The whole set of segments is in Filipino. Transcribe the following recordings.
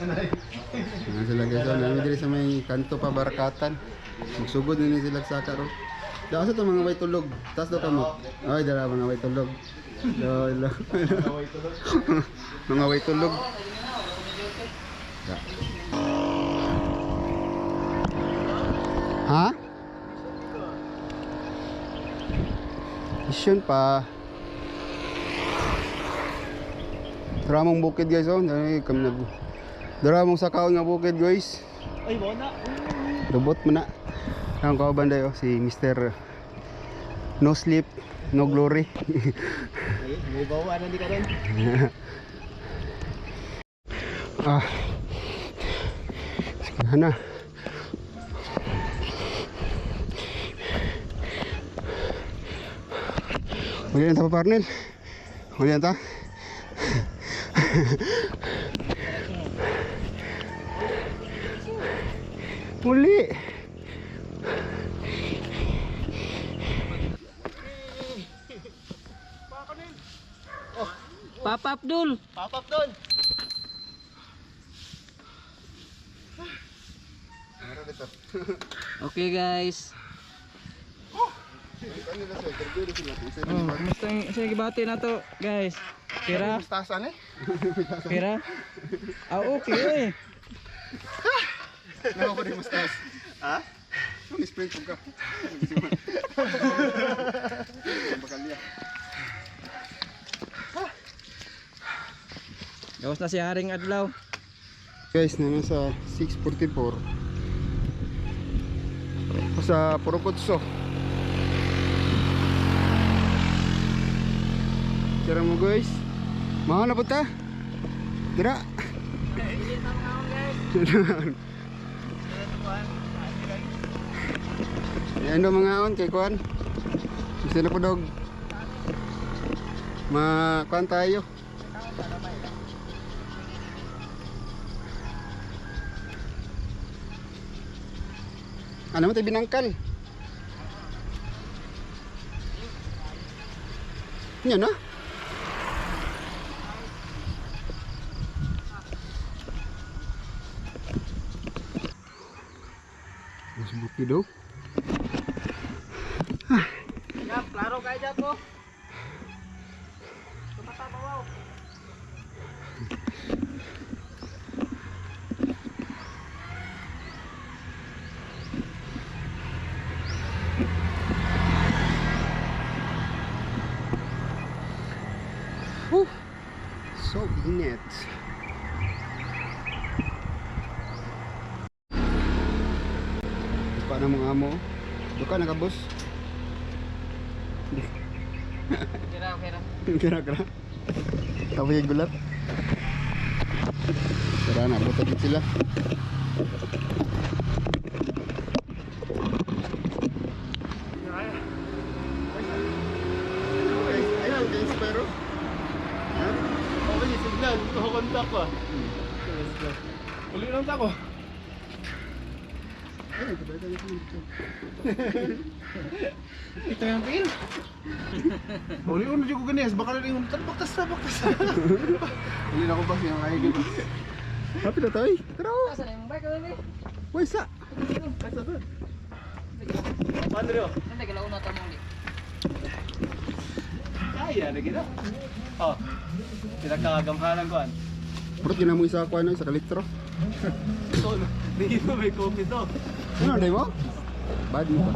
Nah, sila guys, nami diri sa may kanto pa barakatan. Magsugod din sila sa karo. Daw sa to mga way tulog. Tas do kamo. Ay, dala mga way tulog. Dala. Mga way tulog. Ha? Isyon pa. Daramong bukid guys, oh. Daramong sakaon nga bukid guys. Ay, mo na. Robot mo na. Ang kauban dayo si Mr. No Sleep, No Glory. May bawa na di ka rin. Ah. Sige na. Huli na ta pa, Parnel. Huli na ta. Huli. Papa Abdul. Papap doon. Okay guys. Kamusta yung gibati na to guys? Kira? Mustasan eh. Kira? Ah okay. Nako pa rin mustas. Ha? Ano sprint ka? Bakalya. Gawas na si Haring Adlaw. Guys, nasa 6:44. Sa Purokotso. Kira mo guys. Mahal na po ta? Dira. Yan daw mga on kay Kuan. Gusto na po dog. Kuan tayo. Ano mo tayo binangkal? Yan na. Mas bukid daw. Yap, klaro kayo dyan po. Tumata mo wow. So init. Paano mga amo? Duka na ka boss? Kira. Kira-kira. Tapos yung gulat. Tara na, butagin sila. Ayun, kayo si Pero. Ha? Okay, signal. Kukontak ko. Uli lang ako. Ayun, kabay tayo sa mga. Ito yung pin. Uli-uli ko ganes. Baka na rin baktas na. Uli na ko ba siyang kaya dito. Happy na tayo. Tara o. Asa na yung bike ni? Uy, sa. Kasa doon. Andrew. Nanti kalau una ta mo ni. Kaya na gina. Oh. Pinagkagamhanan ko an. Purot yun na mo isa ako ano, isa kalitro. So, di mo may coffee to. Ano, day mo? Badi pa.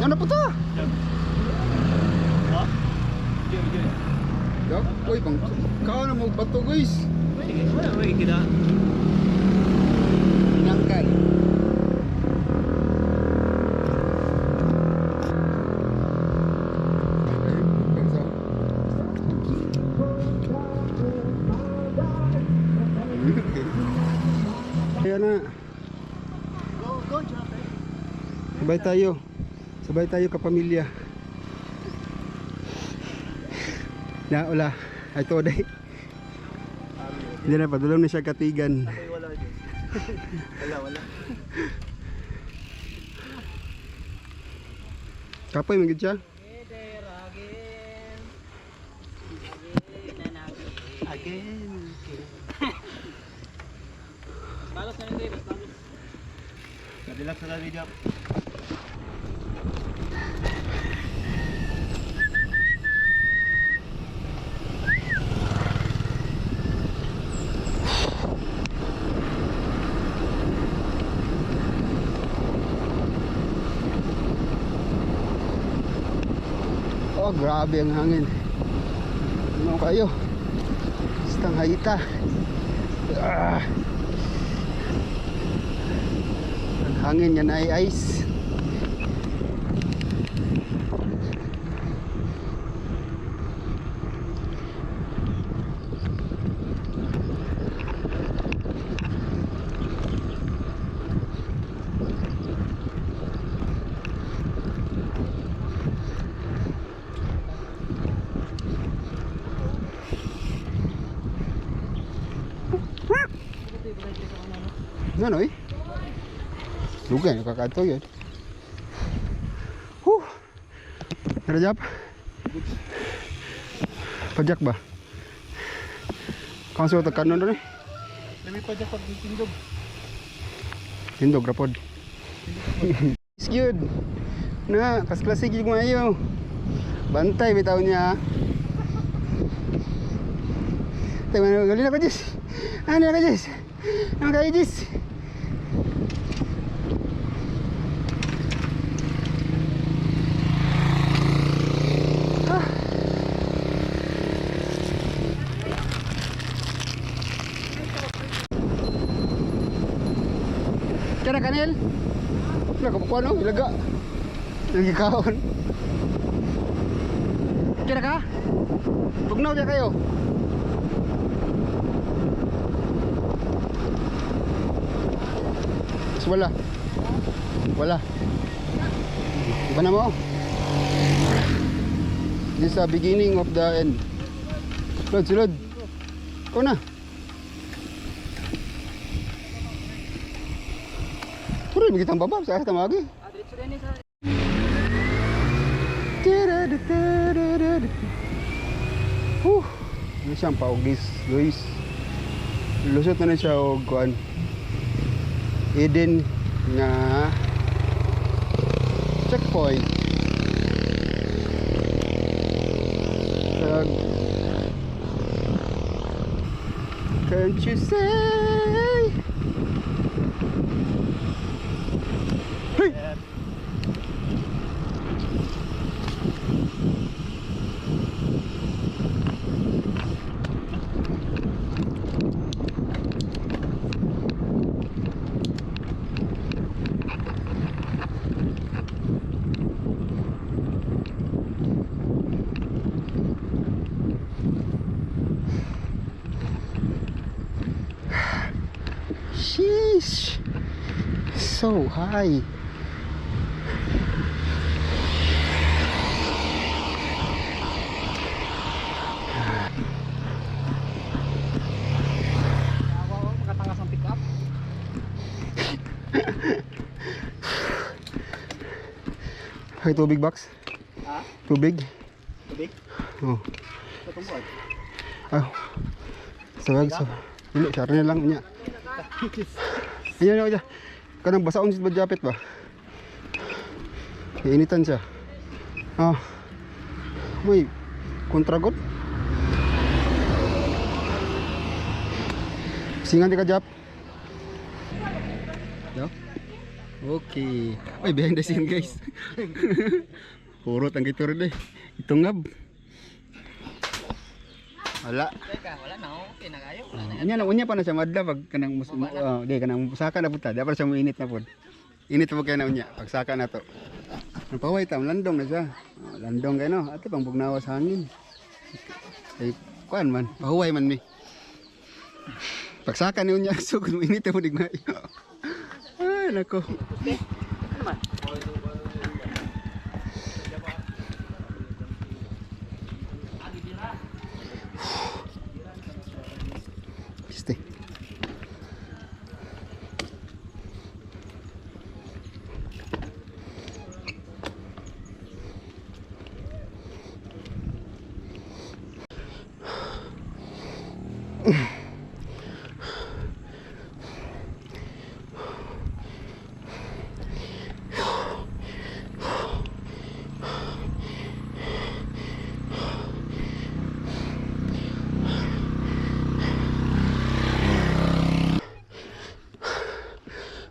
Yan na po ta. Ha? Diyan. Dok, uy, bang kao na mo bato guys. Wait, kita. Pinangkal. Ayan na. Go, Jape. Sabay tayo kapamilya. Na, wala. Ay, to day. Hindi na, padulong na siya katigan. Ay, wala din. Wala. Kapoy, magid siya. Balos na nito, balos. Kadilak sa video. Oh, grabe ang hangin. Ano kayo? Bastang hayita. Ang hangin yan ay ice. Ano eh? Lugan, kakato yun. Rajap? Pajak ba? Kang suot kanon doon eh? Lami pa dyan pag tindog. Tindog rapod. It's good. Na, kas-klasik yung mayo. Bantay bitaw niya. Tayo mana gali na ka Jis. Ano ka Jis? Ano ka Jis? Kaya kanil? Wala ka pa ano? Ilaga. Lagi kaon. Kaya ka? Tugnaw niya kayo. Mas wala. Wala. Iba na mo. This is the beginning of the end. Sulod, sulod. Ikaw na. Puro begitu babab sa tamagi. Diretso din sa Ano siyang paugis, guys. Lusot na siya og kuan. Eden nga checkpoint. Can't you say? Hey! Sheesh, so high. makatangas ang pick up. Hay tubig box? Ha? Tubig? Tubig? Oh. Sa tungkol. Ah. Sawag sa. Dili, sara na lang niya. Ayan na, kanang basaon si Badjapit ba? Iinitan siya. Ah. May kontragot. Singan di ka Jap. Yo. Okay. Ay, behind the scene guys. Purot ang gitur deh. Itungab. Wala. Teka, wala na. Okay na kayo. Wala na. Anya na unya pa na siya madla pag kanang di kanang pusaka na puta. Dapat siya moinit na pod. Init po kay na unya pag saka na to. Ang paway tam landong na siya. Landong kay no. Ato pang bugnawa sa hangin. Ay kuan man, pahuway man mi. Pag saka ni unya sugod moinit po digmay. Ay nako. Piste.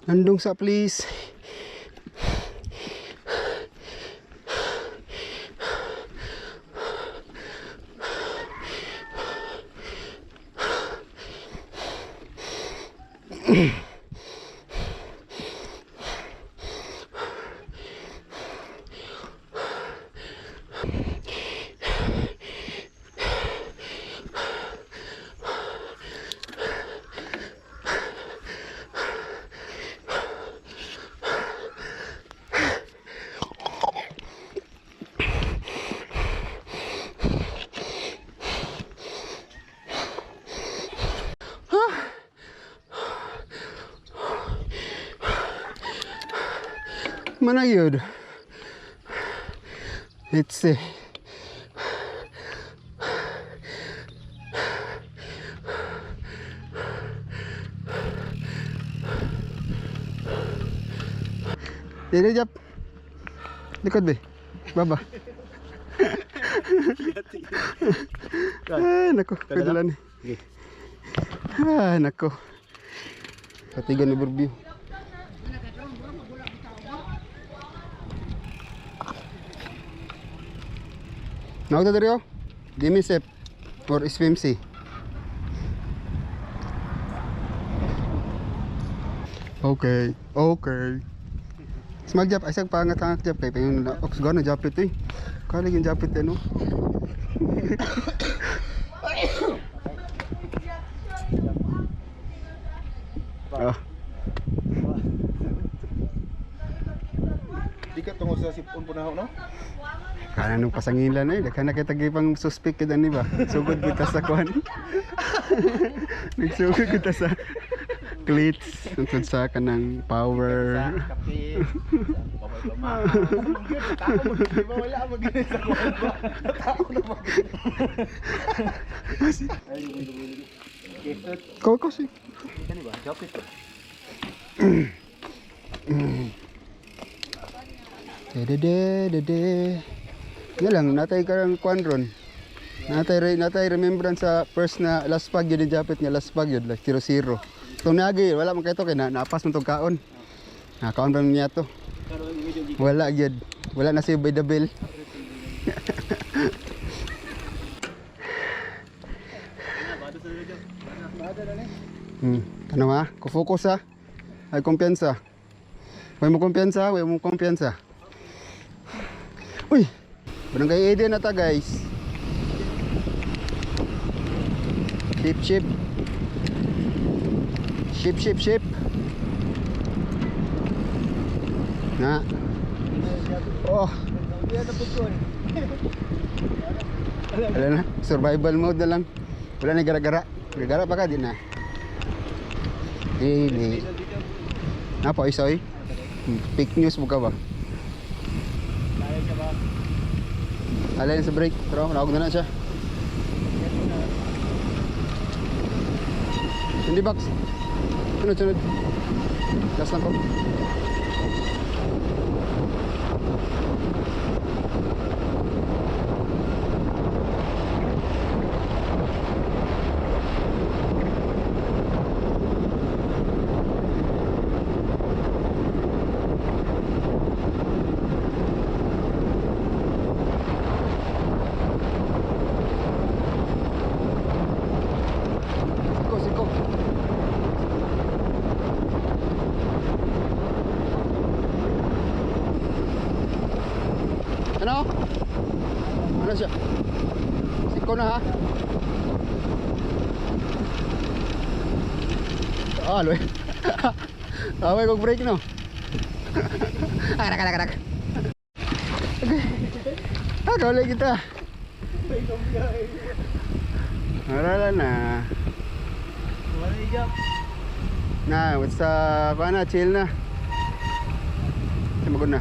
Landong sa please. Mana yun? Let's see. Dito, Jap. Likod, be. Baba. Ay, nako. Kadalan. Ay, nako. Katigan ni Burbio. Nakita dari oh, Dimisep for swimsy. Okay, okay. Small jap, ay pangat-angat jap kay yung oxgon na japit eh. Kali yung japit ano. Ah, Di ka tunggu sa sipon po na ho, no? kana nung pasangilan eh, daghan na kita pang suspect kita ni ba. Sugod kita sa kwan. Nagsugod kita sa cleats, tungkol sa kanang power. Kape. Wala mag-inis sa kuwan ba? Tao na mag-inis. Kau kasi. Kan ba? Japit. Dede. Nga lang, natay ka ng kwan ron. Natay remembrance sa first na last pag yun yung japit nga last pag yun, like 0-0. Itong nagi, wala man kayo to, kaya naapas mo itong kaon. Nakaon ba niya to? Wala yun. Wala na si by the bell. Ano ha? Kufocus ha? Ay kumpiyansa. Huwag mo kumpiyansa. Uy! Barangay Eden na ta guys. Ship. Na. Oh. Wala na. Survival mode na lang. Wala na gara-gara. Gara-gara pa ka din na. Hindi. Napa isoy? Fake news mo ka ba? Alay sa break. Pero nawag na siya. Hindi box. Sunod. Gas lang ko. Siko. Ano? Ano siya? Siko na ha? Ah, loy. Away kong break no. Karak. Ah, kawalay kita. Marala na. Na, what's na, chill na. Magod na.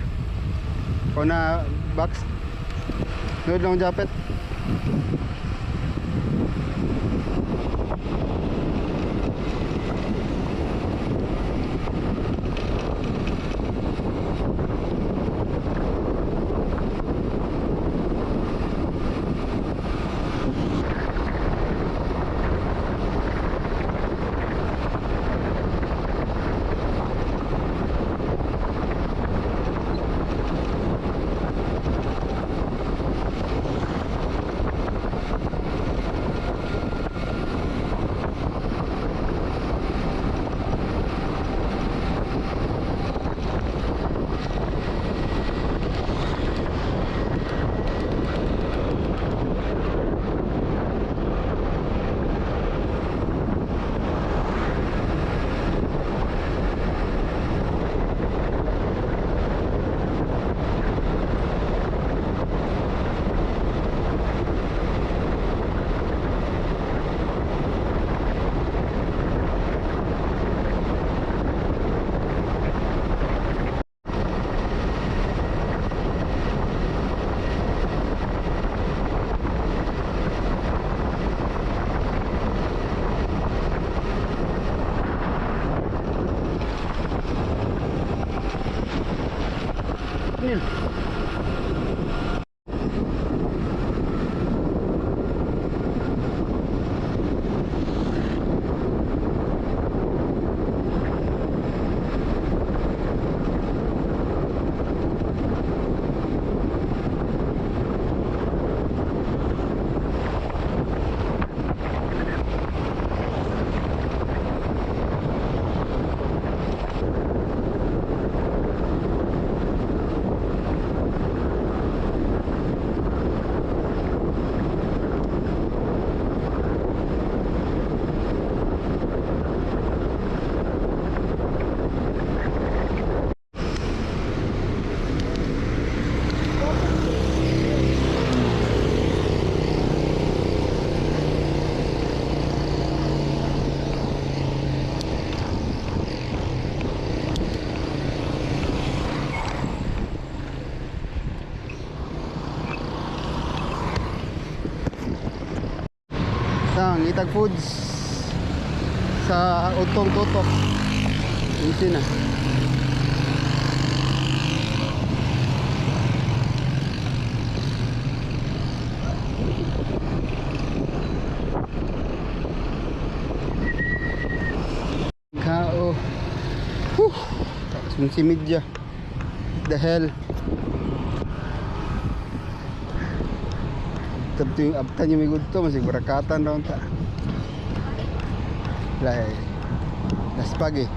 Kau na box. Sunod lang ang japet. Sang Itag Foods sa Utong Tutok. Isi na. Kao. Tapos si media. What the hell? Tapos yung abtan yung migod to, masig barakatan daw ta. Lai. Las pagi.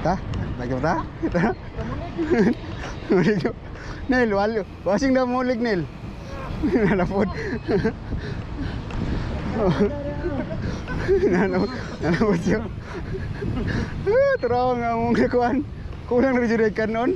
Ta? Lagi ta? Ta? Mulig. Nel, walo. Basing na mulig, Nel. Nalapod. Nalapod siya. Tarawa nga mong kakuan. Kulang na rin kanon.